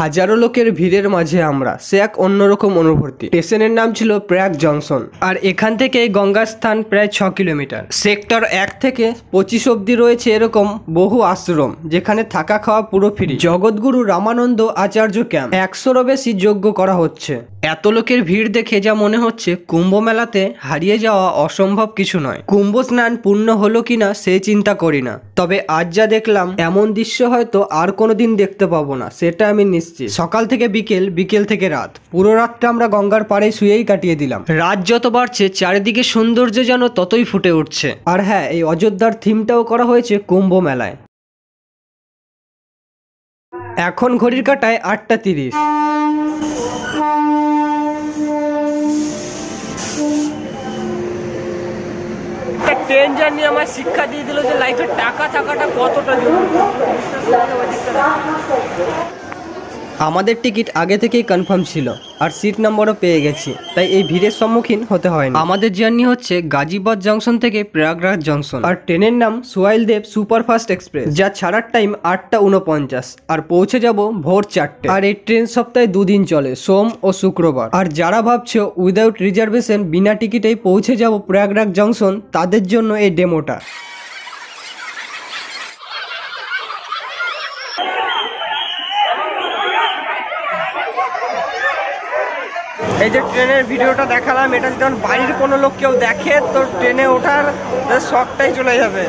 হাজারো লোকের ভিড়ের মাঝে আমরা সে এক অন্যরকম অনুভূতি। স্টেশনের নাম ছিল প্রয়াগ জংশন, আর এখান থেকে গঙ্গার স্থান প্রায় 6 কিলোমিটার। সেক্টর 1 থেকে 25 অব্দি রয়েছে এরকম বহু আশ্রম, যেখানে থাকা খাওয়া পুরো ফ্রি। জগৎগুরু রামানন্দ আচার্য ক্যাম্প, 100রও বেশি যজ্ঞ করা হচ্ছে। এত লোকের ভিড় দেখে যা মনে হচ্ছে কুম্ভ মেলাতে হারিয়ে যাওয়া অসম্ভব কিছু নয়। কুম্ভ স্নান পূর্ণ হলো কিনা সেই চিন্তা করি না, তবে আজ যা দেখলাম এমন দৃশ্য হয়তো আর কোনোদিন দেখতে পাবো না, সেটা আমি নিশ্চিত। সকাল থেকে বিকেল, বিকেল থেকে রাত, পুরো রাতটা আমরা গঙ্গার পাড়ে শুয়েই কাটিয়ে দিলাম। রাত যত বাড়ছে চারিদিকে সৌন্দর্য যেন ততই ফুটে উঠছে। আর হ্যাঁ, এই অযোধ্যার থিমটাও করা হয়েছে কুম্ভ মেলায়। এখন ঘড়ির কাঁটায় 8:30। ট্রেন জার্নি আমার শিক্ষা দিয়ে দিল যে লাইফে টাকা থাকাটা কতটা জরুরি। আমাদের টিকিট আগে থেকেই কনফার্ম ছিল, আর সিট নাম্বারও পেয়ে গেছি, তাই এই ভিড়ের সম্মুখীন হতে হয় না। আমাদের জার্নি হচ্ছে গাজীবাদ জংশন থেকে প্রয়াগরাজ জংশন, আর ট্রেনের নাম সোয়াইলদেব সুপারফাস্ট এক্সপ্রেস, যা ছাড়ার টাইম 8:49 আর পৌঁছে যাব ভোর 4টে। আর এই ট্রেন সপ্তাহে 2 দিন চলে, সোম ও শুক্রবার। আর যারা ভাবছো উইদাউট রিজার্ভেশন বিনা টিকিটেই পৌঁছে যাব প্রয়াগরাজ জংশন, তাদের জন্য এই ডেমোটা। এই যে ট্রেনের ভিডিওটা দেখালাম, এটা যখন বাড়ির কোনো লোক কেউ দেখে তো ট্রেনে ওঠার শখটাই চলে যাবে।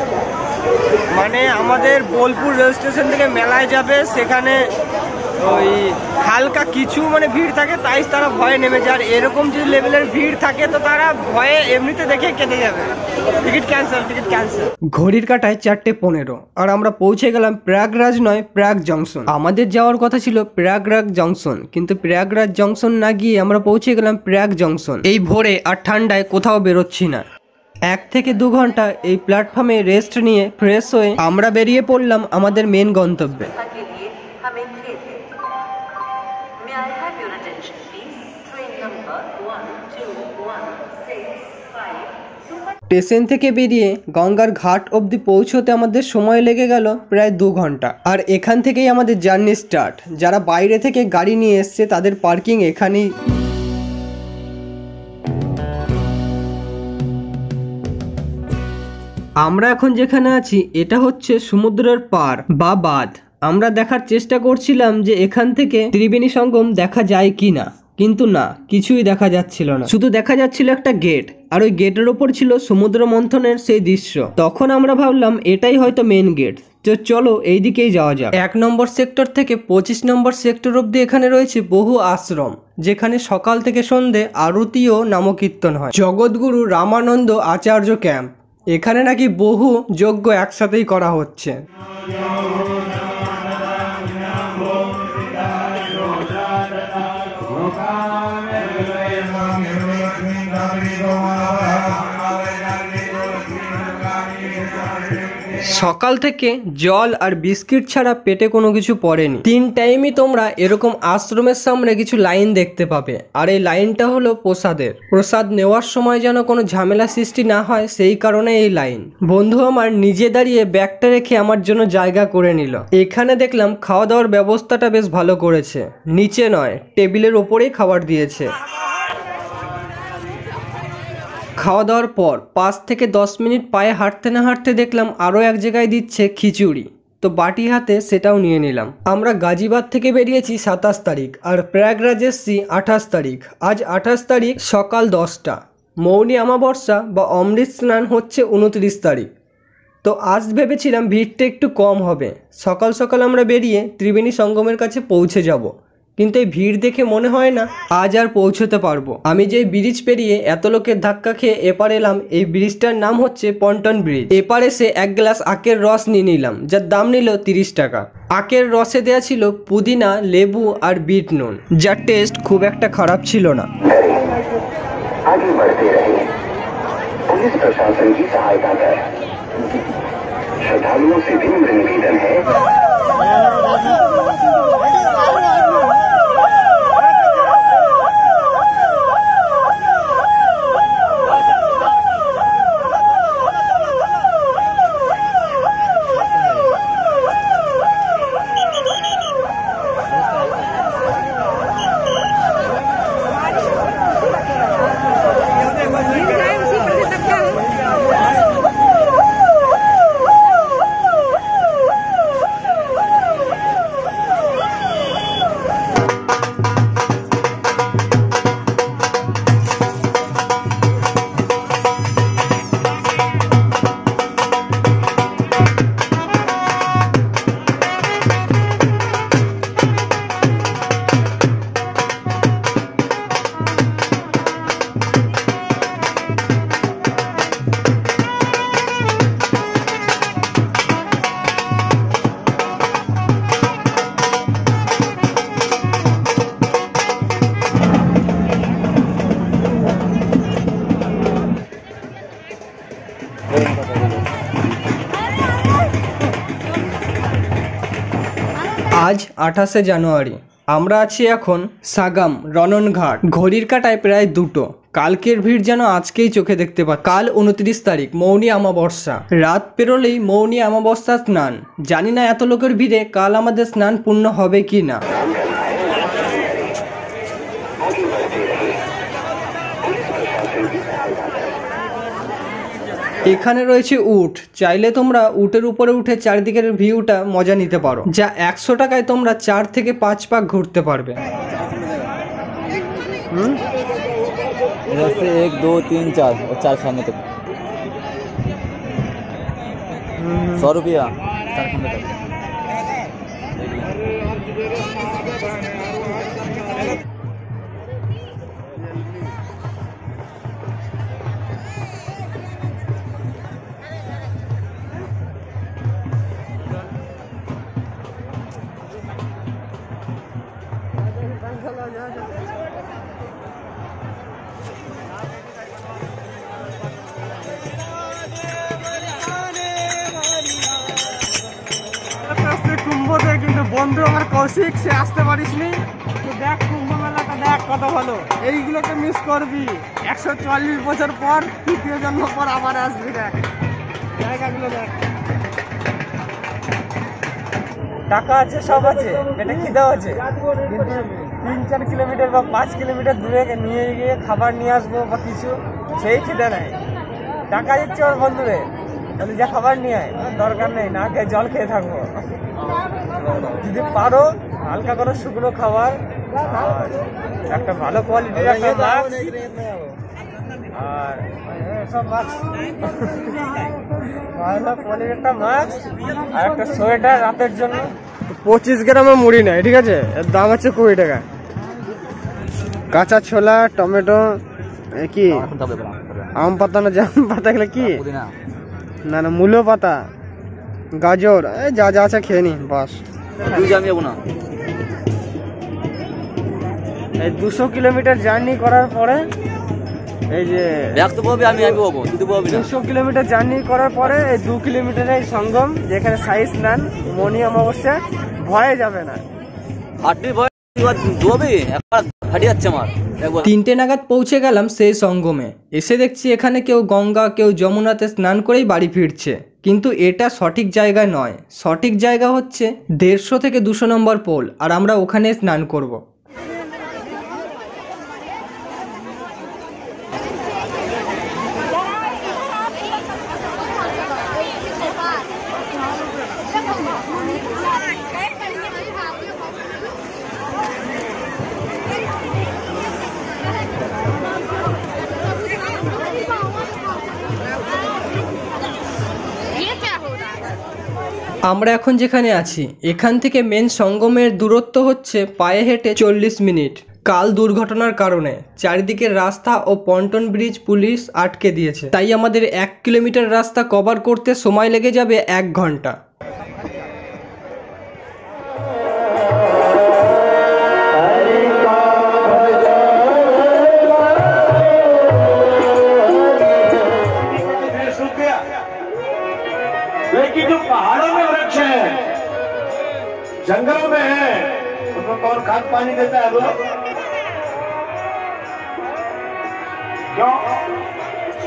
মানে আমাদের বোলপুর রেল স্টেশন থেকে মেলায় যাবে, সেখানে ওই হালকা কিছু মানে ভিড় থাকে, তাই তারা ভয়ে নেমে যায়। আর এরকম যদি লেভেলের ভিড় থাকে তো তারা ভয়ে এমনিতে দেখে কেটে যাবে। Ticket cancel, ticket cancel. ঘড়ির কাঁটায় 4:15 আর আমরা পৌঁছে গেলাম প্রয়াগরাজ নয়, প্রয়াগ জংশন। আমাদের যাওয়ার কথা ছিল প্রয়াগরাজ জংশন, কিন্তু প্রয়াগরাজ জংশন না গিয়ে আমরা পৌঁছে গেলাম প্রয়াগ জংশন। এই ভোরে আর ঠান্ডায় কোথাও বেরোচ্ছি না। 1 থেকে 2 ঘন্টা এই প্ল্যাটফর্মে রেস্ট নিয়ে ফ্রেশ হয়ে আমরা বেরিয়ে পড়লাম আমাদের মেন গন্তব্যে। স্টেশন থেকে বেরিয়ে গঙ্গার ঘাট অবধি পৌঁছতে আমাদের সময় লেগে গেল প্রায় 2 ঘন্টা। আর এখান থেকেই আমাদের জার্নি স্টার্ট। যারা বাইরে থেকে গাড়ি নিয়ে এসছে তাদের পার্কিং এখানেই। আমরা এখন যেখানে আছি এটা হচ্ছে সমুদ্রের পার বা বাঁধ। আমরা দেখার চেষ্টা করছিলাম যে এখান থেকে ত্রিবেণী সঙ্গম দেখা যায় কি না, কিন্তু না, কিছুই দেখা যাচ্ছিল না। শুধু দেখা যাচ্ছিল একটা গেট, আর ওই গেটের ওপর ছিল সমুদ্র মন্থনের সেই দৃশ্য। তখন আমরা ভাবলাম এটাই হয়তো মেন গেট, তো চলো এই দিকেই যাওয়া যাক। 1 নম্বর সেক্টর থেকে 25 নম্বর সেক্টর অব্দি এখানে রয়েছে বহু আশ্রম, যেখানে সকাল থেকে সন্ধে আরতি ও নামকীর্তন হয়। জগৎগুরু রামানন্দ আচার্য ক্যাম্প, এখানে নাকি বহু যজ্ঞ একসাথেই করা হচ্ছে। সকাল থেকে জল আর বিস্কিট ছাড়া পেটে কোনো কিছু পড়েনি। 3 টাইমই তোমরা এরকম আশ্রমের সামনে কিছু লাইন দেখতে পাবে, আর এই লাইনটা হলো প্রসাদের। প্রসাদ নেওয়ার সময় যেন কোনো ঝামেলা সৃষ্টি না হয়, সেই কারণে এই লাইন। বন্ধু আমার নিজে দাঁড়িয়ে ব্যাগটা রেখে আমার জন্য জায়গা করে নিল। এখানে দেখলাম খাওয়া দাওয়ার ব্যবস্থাটা বেশ ভালো করেছে, নিচে নয় টেবিলের ওপরেই খাবার দিয়েছে। খাওয়া দাওয়ার পর 5 থেকে 10 মিনিট পায়ে হাঁটতে না হাঁটতে দেখলাম আরও এক জায়গায় দিচ্ছে খিচুড়ি, তো বাটি হাতে সেটাও নিয়ে নিলাম। আমরা গাজীবাদ থেকে বেরিয়েছি 27 তারিখ, আর প্রয়াগরাজ এসছি 28 তারিখ। আজ 28 তারিখ সকাল 10টা। মৌনী অমাবস্যা বা অমৃত স্নান হচ্ছে 29 তারিখ। তো আজ ভেবেছিলাম ভিড়টা একটু কম হবে, সকাল সকাল আমরা বেরিয়ে ত্রিবেণী সঙ্গমের কাছে পৌঁছে যাব, কিন্তু এই ভিড় দেখে মনে হয় না আজ আর পৌঁছতে পারবো। আমি যে ব্রিজ পেরিয়ে এত লোকের ধাক্কা খেয়ে এপার এলাম, এই ব্রিজটার নাম হচ্ছে পন্টন ব্রিজ। এপার এসে 1 গ্লাস আখের রস নিয়ে নিলাম, যার দাম নিল 30 টাকা। আখের রসে দেয়া ছিল পুদিনা, লেবু আর বিট নুন, যার টেস্ট খুব একটা খারাপ ছিল না। আজ 28শে জানুয়ারি। আমরা আছি এখন সাগাম রননঘাট। ঘড়ির কাঁটায় প্রায় 2টো। কালকের ভিড় যেন আজকেই চোখে দেখতে পাচ্ছি। কাল 29 তারিখ, মৌনী অমাবস্যা। রাত পেরোলেই মৌনী অমাবস্যা স্নান। জানি না এত লোকের ভিড়ে কাল আমাদের স্নান পূর্ণ হবে কি না। এখানে রয়েছে উট। চাইলে তোমরা উটের উপরে উঠে চারিদিকের ভিউটা মজা নিতে পারো, যা 100 টাকায় তোমরা 4 থেকে 5 পাক ঘুরতে পারবে। 1 2 3 4 और 4 खाने तक 100 रुपया 4 खाने तक। কুম্ভ দেখ, কিন্তু বন্ধু আমার কৌশিক, সে আসতে পারিসনি। তো দেখ কুম্ভ মেলাটা দেখ কত ভালো। এইগুলোকে মিস করবি। 144 বছর পর, তৃতীয় জন্ম পর আবার আসবি। দেখ জায়গাগুলো দেখ। টাকা আছে, সব আছে, পেটে খিদে আছে, কিন্তু 3-4 কিলোমিটার বা 5 কিলোমিটার দূরে নিয়ে গিয়ে খাবার নিয়ে আসবো বা কিছু, সেই খিদে নেই। টাকা দিচ্ছে ওর বন্ধুরে, তাহলে যা খাবার নিয়ে আয়, দরকার নেই, না খেয়ে জল খেয়ে থাকবো। যদি পারো হালকা করে শুকনো খাবার, একটা ভালো কোয়ালিটির একটা মাছ, আর সব মাছ ভালো কোয়ালিটির একটা মাছ, আর একটা সোয়েটার রাতের জন্য। 25 গ্রামে মুড়ি নেয়, ঠিক আছে, এর দাম হচ্ছে 20 টাকা। কাঁচা ছোলা, টমেটো, কি আম পাতা না জাম পাতা, এগুলো কি? না না, মূলো পাতা, গাজর, যা যা আছে খেয়ে নি বাস। এই 200 কিলোমিটার জার্নি করার পরে, এই যে 200 কিলোমিটার জার্নি করার পরে এই 2 কিলোমিটারের সঙ্গম, যেখানে সাই স্নান, মৌনী অমাবস্যা, ভয়ে যাবে না। 3টে নাগাদ পৌঁছে গেলাম সেই সঙ্গমে। এসে দেখছি এখানে কেউ গঙ্গা, কেউ যমুনাতে স্নান করেই বাড়ি ফিরছে। কিন্তু এটা সঠিক জায়গা নয়। সঠিক জায়গা হচ্ছে 150 থেকে 200 নম্বর পোল, আর আমরা ওখানে স্নান করব। আমরা এখন যেখানে আছি, এখান থেকে মেন সঙ্গমের দূরত্ব হচ্ছে পায়ে হেঁটে 40 মিনিট। কাল দুর্ঘটনার কারণে চারিদিকের রাস্তা ও পন্টন ব্রিজ পুলিশ আটকে দিয়েছে, তাই আমাদের 1 কিলোমিটার রাস্তা কভার করতে সময় লেগে যাবে 1 ঘন্টা। लेकिन जो पहाड़ों में वृक्ष है, जंगलों में है, उसको कौन खाद पानी देता है? बोलो क्यों?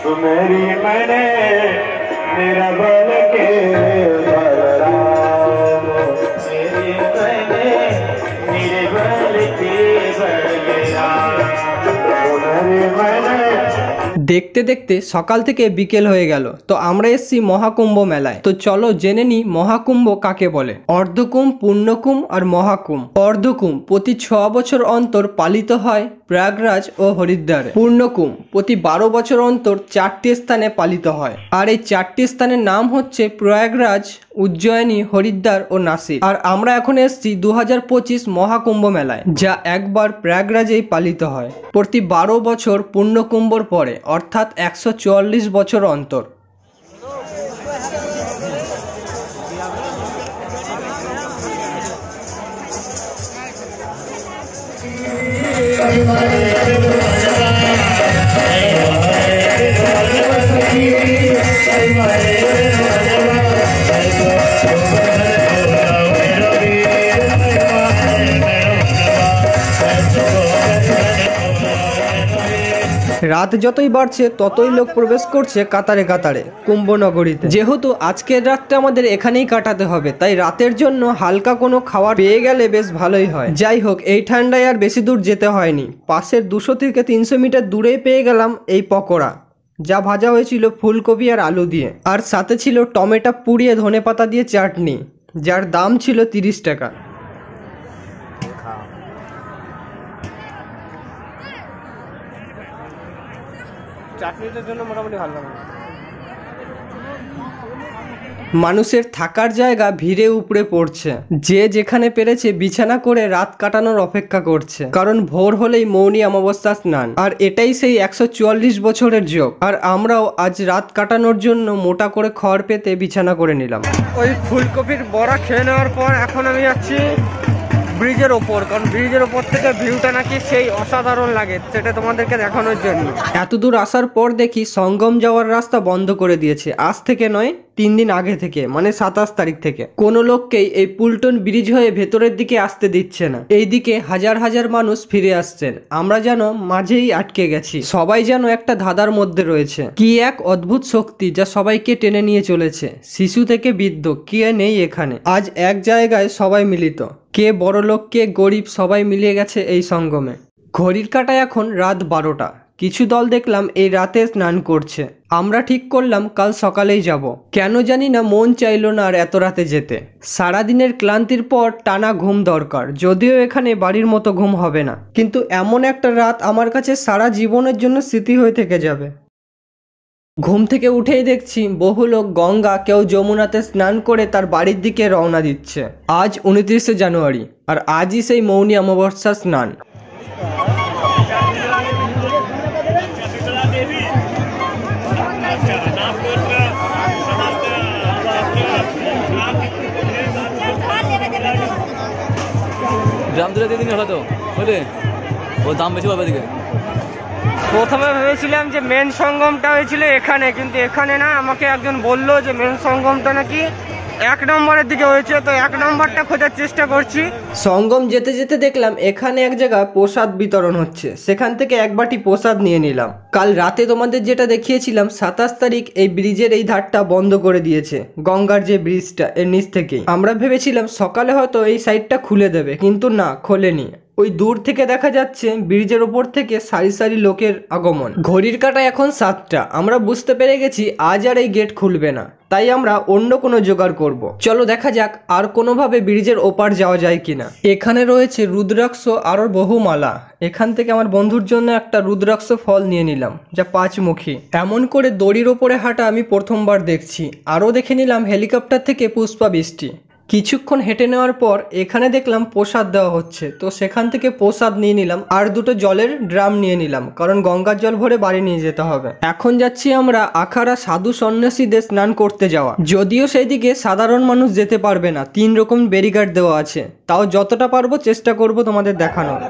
सुमेरी मैंने मेरा बल के बलराम, मेरी मैंने मेरे बल के बलराम, सुमेरी मैंने। দেখতে দেখতে সকাল থেকে বিকেল হয়ে গেল। তো আমরা এসেছি মহাকুম্ভ মেলায়। তো চলো জেনে নি মহাকুম্ভ কাকে বলে। অর্ধকুম্ভ, পূর্ণকুম্ভ আর মহাকুম্ভ। অর্ধকুম্ভ প্রতি 6 বছর অন্তর পালিত হয় প্রয়াগরাজ ও হরিদ্বারে। পূর্ণকুম্ভ প্রতি 12 বছর অন্তর 4টি স্থানে পালিত হয়। আর এই 4টি স্থানের নাম হচ্ছে প্রয়াগরাজ, উজ্জয়িনী, হরিদ্বার ও নাসিক। আর আমরা এখন এসেছি 2025 মহাকুম্ভ মেলায়, যা একবার প্রয়াগরাজেই পালিত হয় প্রতি 12 বছর পূর্ণকুম্ভর পরে, অর্থাৎ 144 বছর অন্তর। রাত যতই বাড়ছে ততই লোক প্রবেশ করছে কাতারে কাতারে কুম্ভনগরীতে। যেহেতু আজকের রাতটা আমাদের এখানেই কাটাতে হবে, তাই রাতের জন্য হালকা কোনো খাবার পেয়ে গেলে বেশ ভালোই হয়। যাই হোক, এই ঠান্ডায় আর বেশি দূর যেতে হয়নি, পাশের 200 থেকে 300 মিটার দূরেই পেয়ে গেলাম এই পকোড়া, যা ভাজা হয়েছিল ফুলকপি আর আলু দিয়ে, আর সাথে ছিল টমেটো পুড়িয়ে ধনেপাতা দিয়ে চাটনি, যার দাম ছিল 30 টাকা। চাটনিটার জন্য মোটামুটি ভালো লাগে। মানুষের থাকার জায়গা ভিড়ে উপড়ে পড়ছে, যে যেখানে পেরেছে বিছানা করে রাত কাটানোর অপেক্ষা করছে, কারণ ভোর হলেই মৌনী অমাবস্যা স্নান, আর এটাই সেই 144 বছরের যোগ। আর আমরাও আজ রাত কাটানোর জন্য মোটা করে খড় পেতে বিছানা করে নিলাম। ওই ফুলকপির বড়া খেয়ে নেওয়ার পর এখন আমি যাচ্ছি ব্রিজের ওপর, কারণ ব্রিজের ওপর থেকে ভিউটা নাকি সেই অসাধারণ লাগে, সেটা তোমাদেরকে দেখানোর জন্য। এত দূর আসার পর দেখি সঙ্গম যাওয়ার রাস্তা বন্ধ করে দিয়েছে, আজ থেকে নয় 3 দিন আগে থেকে, মানে 27 তারিখ থেকে। কোনো লোককেই এই পুলটন ব্রিজ হয়ে ভেতরের দিকে আসতে দিচ্ছে না। এইদিকে হাজার হাজার মানুষ ফিরে আসছেন, আমরা যেন মাঝেই আটকে গেছি। সবাই যেন একটা ধাঁধার মধ্যে রয়েছে। কি এক অদ্ভুত শক্তি যা সবাইকে টেনে নিয়ে চলেছে, শিশু থেকে বৃদ্ধ কে নেই এখানে। আজ এক জায়গায় সবাই মিলিত, কে বড় লোক কে গরিব সবাই মিলিয়ে গেছে এই সঙ্গমে। ঘড়ির কাঁটায় এখন রাত 12টা। কিছু দল দেখলাম এই রাতে স্নান করছে। আমরা ঠিক করলাম কাল সকালেই যাব। কেন জানি না মন চাইলো না আর এত রাতে যেতে। সারাদিনের ক্লান্তির পর টানা ঘুম দরকার, যদিও এখানে বাড়ির মতো ঘুম হবে না, কিন্তু এমন একটা রাত আমার কাছে সারা জীবনের জন্য স্মৃতি হয়ে থেকে যাবে। ঘুম থেকে উঠেই দেখছি বহু লোক গঙ্গা, কেউ যমুনাতে স্নান করে তার বাড়ির দিকে রওনা দিচ্ছে। আজ 29শে জানুয়ারি, আর আজই সেই মৌনী অমাবস্যা স্নান। গ্রাম দূরে দিয়ে দিন হয়তো বুঝলে, ওর দাম বেশি পাবে দিকে। প্রথমে ভেবেছিলাম যে মেন সঙ্গমটা হয়েছিল এখানে, কিন্তু এখানে না, আমাকে একজন বললো যে মেন সঙ্গমটা নাকি 1 নম্বরের দিকে হয়েছে, তো 1 নম্বরটা খোঁজার চেষ্টা করছি। সঙ্গম যেতে যেতে দেখলাম এখানে এক জায়গায় প্রসাদ বিতরণ হচ্ছে, সেখান থেকে এক বাটি প্রসাদ নিয়ে নিলাম। কাল রাতে তোমাদের যেটা দেখিয়েছিলাম 27 তারিখ এই ব্রিজের এই ধারটা বন্ধ করে দিয়েছে, গঙ্গার যে ব্রিজটা এর নিচ থেকেই। আমরা ভেবেছিলাম সকালে হয়তো এই সাইডটা খুলে দেবে, কিন্তু না, খোলেনি। ওই দূর থেকে দেখা যাচ্ছে ব্রিজের ওপর থেকে সারি সারি লোকের আগমন। ঘড়ির কাঁটা এখন 7টা। আমরা বুঝতে পেরে গেছি আজ আর এই গেট খুলবে না, তাই আমরা অন্য কোনো জোগাড় করব। চলো দেখা যাক আর কোনোভাবে ব্রিজের ওপার যাওয়া যায় কিনা। এখানে রয়েছে রুদ্রাক্ষ আরও বহু মালা। এখান থেকে আমার বন্ধুর জন্য একটা রুদ্রাক্ষ ফল নিয়ে নিলাম, যা 5মুখী। এমন করে দড়ির ওপরে হাঁটা আমি প্রথমবার দেখছি। আরও দেখে নিলাম হেলিকপ্টার থেকে পুষ্পাবৃষ্টি। কিছুক্ষণ হেঁটে নেওয়ার পর এখানে দেখলাম প্রসাদ দেওয়া হচ্ছে, তো সেখান থেকে প্রসাদ নিয়ে নিলাম, আর 2টো জলের ড্রাম নিয়ে নিলাম, কারণ গঙ্গার জল ভরে বাড়ি নিয়ে যেতে হবে। এখন যাচ্ছি আমরা আখাড়া সাধু সন্ন্যাসীদের স্নান করতে যাওয়া। যদিও সেই দিকে সাধারণ মানুষ যেতে পারবে না, 3 রকম ব্যারিকেড দেওয়া আছে, তাও যতটা পারবো চেষ্টা করব তোমাদের দেখানোর।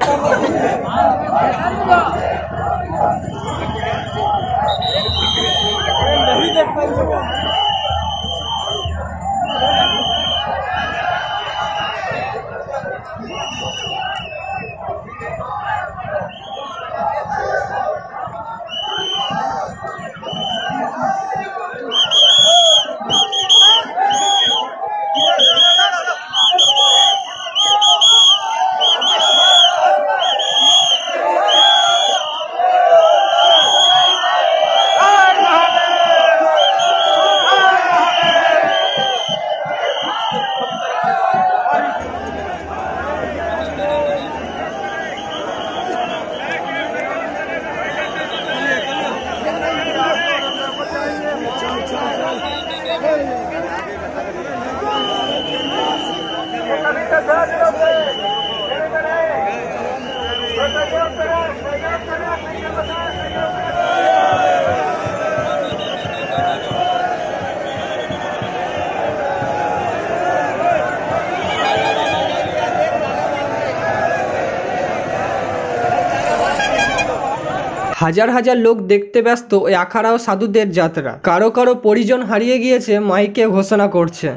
হাজার হাজার লোক দেখতে ব্যস্ত ওই আখাড়া ও সাধুদের যাত্রা। কারো কারো পরিজন হারিয়ে গিয়েছে, মাইকে ঘোষণা করছে।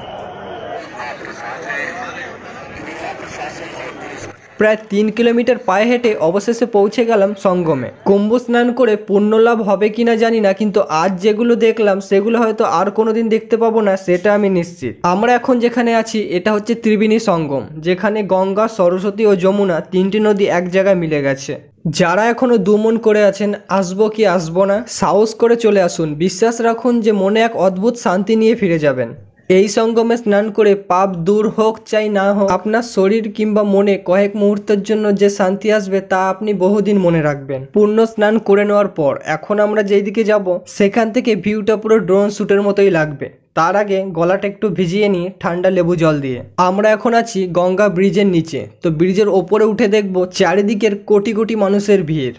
প্রায় 3 কিলোমিটার পায়ে হেঁটে অবশেষে পৌঁছে গেলাম সঙ্গমে। কুম্ভ স্নান করে পুণ্যলাভ হবে কিনা জানি না, কিন্তু আজ যেগুলো দেখলাম সেগুলো হয়তো আর কোনোদিন দেখতে পাবো না, সেটা আমি নিশ্চিত। আমরা এখন যেখানে আছি এটা হচ্ছে ত্রিবেণী সঙ্গম, যেখানে গঙ্গা, সরস্বতী ও যমুনা 3টি নদী এক জায়গায় মিলে গেছে। যারা এখনো দুমন করে আছেন আসবো কি আসবো না, সাহস করে চলে আসুন। বিশ্বাস রাখুন যে মনে এক অদ্ভুত শান্তি নিয়ে ফিরে যাবেন। এই সঙ্গমে স্নান করে পাপ দূর হোক চাই না হোক, আপনার শরীর কিংবা মনে কয়েক মুহূর্তের জন্য যে শান্তি আসবে তা আপনি বহুদিন মনে রাখবেন। পূর্ণ স্নান করে নেওয়ার পর এখন আমরা যেই দিকে যাব সেখান থেকে ভিউটা পুরো ড্রোন শ্যুটের মতোই লাগবে। তার আগে গলাটা একটু ভিজিয়ে নিই ঠান্ডা লেবু জল দিয়ে। আমরা এখন আছি গঙ্গা ব্রিজের নিচে, তো ব্রিজের ওপরে উঠে দেখব চারিদিকের কোটি কোটি মানুষের ভিড়।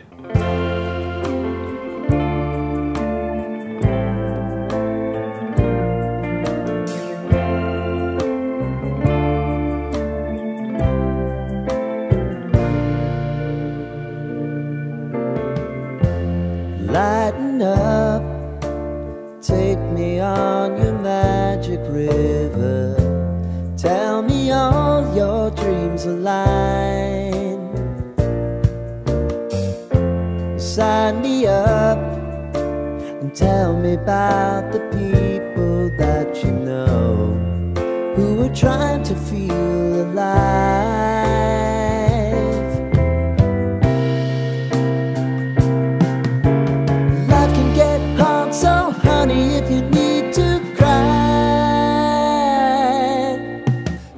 Lighten up, take me on your magic river. Tell me all your dreams align. Sign me up and tell me about the people that you know who are trying to feel alive. Life can get hard, so honey, if you need to cry,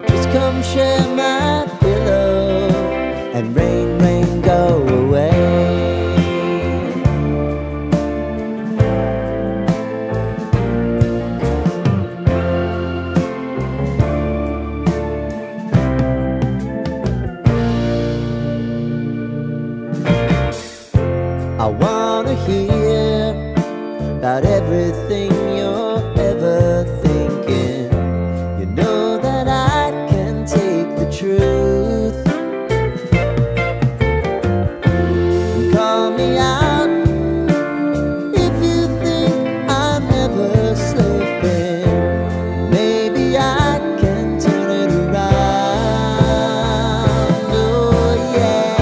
just come share my pillow and rain, rain, go away. I wanna hear about everything you're ever thinking. You know that I can take the truth. Call me out if you think I'm never slipping. Maybe I can turn it around. Oh yeah.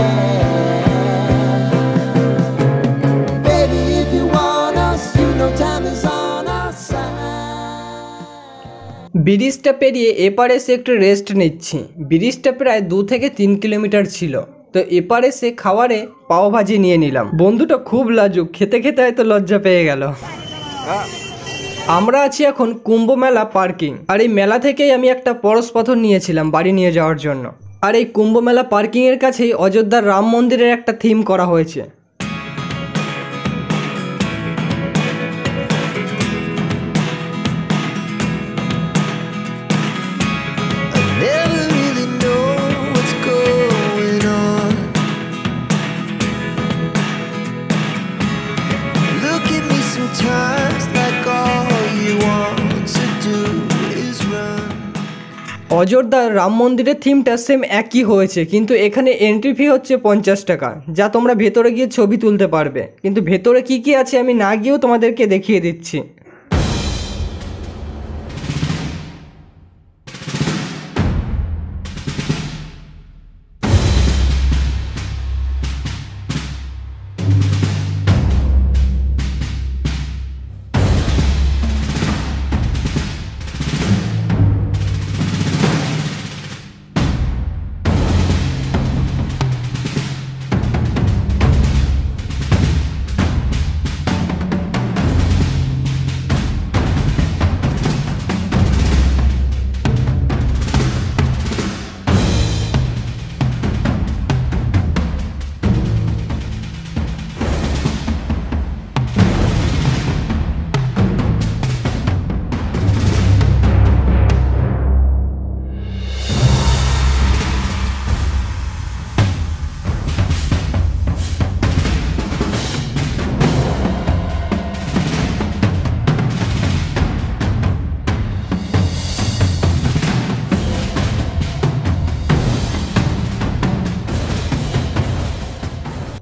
Baby, if you want us, you know time is on our side. ব্রিজটা পেরিয়ে এপারে এসে একটু rest নিচ্ছি। ব্রিজটা প্রায় 2 থেকে 3 kilometre ছিল, তো এপারে এসে খাবারে পাও ভাজি নিয়ে নিলাম। বন্ধুটা খুব লাজুক, খেতে খেতে হয়তো লজ্জা পেয়ে গেল। আমরা আছি এখন কুম্ভ মেলা পার্কিং, আর এই মেলা থেকেই আমি একটা পরশ পাথর নিয়েছিলাম বাড়ি নিয়ে যাওয়ার জন্য। আর এই কুম্ভ মেলা পার্কিং এর কাছেই অযোধ্যার রাম মন্দিরের একটা থিম করা হয়েছে। Never really know what's going on. Look at me sometimes like all you want to do is run. অযোধ্যার রাম মন্দিরের থিমটা সেম একই হয়েছে, কিন্তু এখানে এন্ট্রি ফি হচ্ছে 50 টাকা, যা তোমরা ভেতরে গিয়ে ছবি তুলতে পারবে। কিন্তু ভেতরে কি কি আছে আমি না গিয়েও তোমাদেরকে দেখিয়ে দিচ্ছি।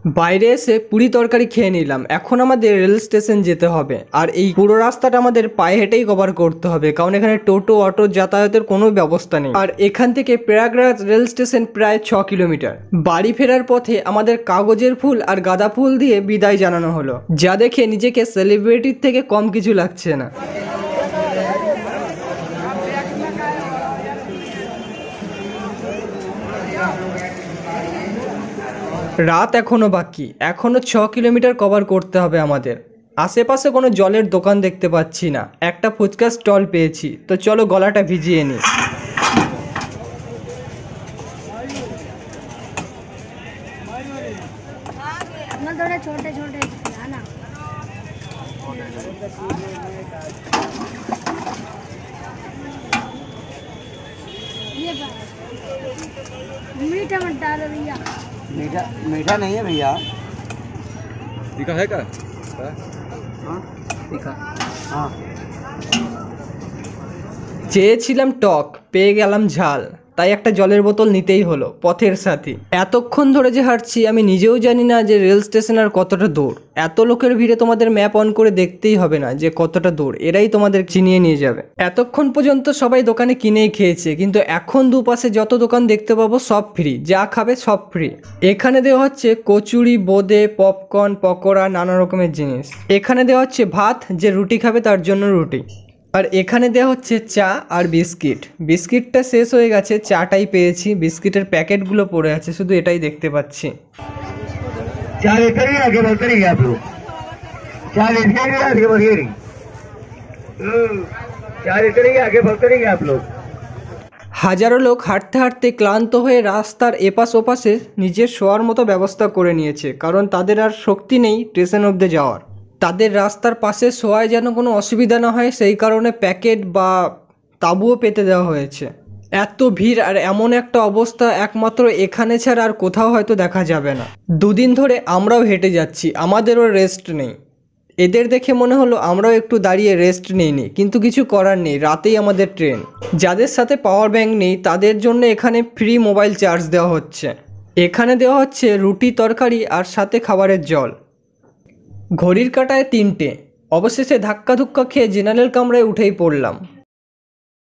বাইরে এসে পুরি তরকারি খেয়ে নিলাম। এখন আমাদের রেল স্টেশন যেতে হবে, আর এই পুরো রাস্তাটা আমাদের পায়ে হেঁটেই কভার করতে হবে, কারণ এখানে টোটো অটো যাতায়াতের কোনো ব্যবস্থা নেই। আর এখান থেকে প্রয়াগরাজ রেল স্টেশন প্রায় 6 কিলোমিটার। বাড়ি ফেরার পথে আমাদের কাগজের ফুল আর গাঁদা ফুল দিয়ে বিদায় জানানো হলো, যা দেখে নিজেকে সেলিব্রিটির থেকে কম কিছু লাগছে না। রাত এখনো বাকি, এখনো 6 কিলোমিটার কভার করতে হবে আমাদের। আশেপাশে কোনো জলের দোকান দেখতে পাচ্ছি না। একটা ফুচকা স্টল পেয়েছি, তো চলো গলাটা ভিজিয়ে নিই। थोड़े छोटे छोटे ना ये मीठा मत डालो भैया। मीठा मीठा नहीं है भैया। तीखा है क्या? हाँ तीखा हाँ চেয়েছিলাম টক, পেয়ে গেলাম ঝাল, তাই একটা জলের বোতল নিতেই হলো পথের সাথী। এতক্ষণ ধরে যে হাঁটছি আমি নিজেও জানি না যে রেল স্টেশন আর কতটা দূর। এত লোকের ভিড়ে তোমাদের ম্যাপ অন করে দেখতেই হবে না যে কতটা দূর, এরাই তোমাদের চিনিয়ে নিয়ে যাবে। এতক্ষণ পর্যন্ত সবাই দোকানে কিনেই খেয়েছে, কিন্তু এখন দুপাশে যত দোকান দেখতে পাবো সব ফ্রি, যা খাবে সব ফ্রি। এখানে দেওয়া হচ্ছে কচুরি, বোঁদে, পপকর্ন, পকোড়া, নানা রকমের জিনিস। এখানে দেওয়া হচ্ছে ভাত, যে রুটি খাবে তার জন্য রুটি। আর এখানে দেওয়া হচ্ছে চা আর বিস্কিট। বিস্কিটটা শেষ হয়ে গেছে, চাটাই পেয়েছি। বিস্কিটের প্যাকেটগুলো পড়ে আছে, শুধু এটাই দেখতে পাচ্ছি। 4 लीटर ही आगे बढ़ते रहिए आप लोग। 4 लीटर ही आगे बढ़िए नहीं। 4 लीटर ही आगे बढ़ते रहिए आप लोग। হাজারো লোক হাঁটতে হাঁটতে ক্লান্ত হয়ে রাস্তার এপাশ ওপাশে নিজের শোয়ার মতো ব্যবস্থা করে নিয়েছে, কারণ তাদের আর শক্তি নেই স্টেশন অবধি যাওয়ার। তাদের রাস্তার পাশে শোয়ায় যেন কোনো অসুবিধা না হয়, সেই কারণে প্যাকেট বা তাঁবুও পেতে দেওয়া হয়েছে। এত ভিড় আর এমন একটা অবস্থা একমাত্র এখানে ছাড়া আর কোথাও হয়তো দেখা যাবে না। দুদিন ধরে আমরাও হেঁটে যাচ্ছি, আমাদেরও রেস্ট নেই। এদের দেখে মনে হলো আমরাও একটু দাঁড়িয়ে রেস্ট নিইনি, কিন্তু কিছু করার নেই, রাতেই আমাদের ট্রেন। যাদের সাথে পাওয়ার ব্যাঙ্ক নেই তাদের জন্য এখানে ফ্রি মোবাইল চার্জ দেওয়া হচ্ছে। এখানে দেওয়া হচ্ছে রুটি, তরকারি আর সাথে খাবারের জল। ঘড়ির কাঁটায় 3টে। অবশেষে ধাক্কা ধুক্কা খেয়ে জেনারেল কামরায় উঠেই পড়লাম।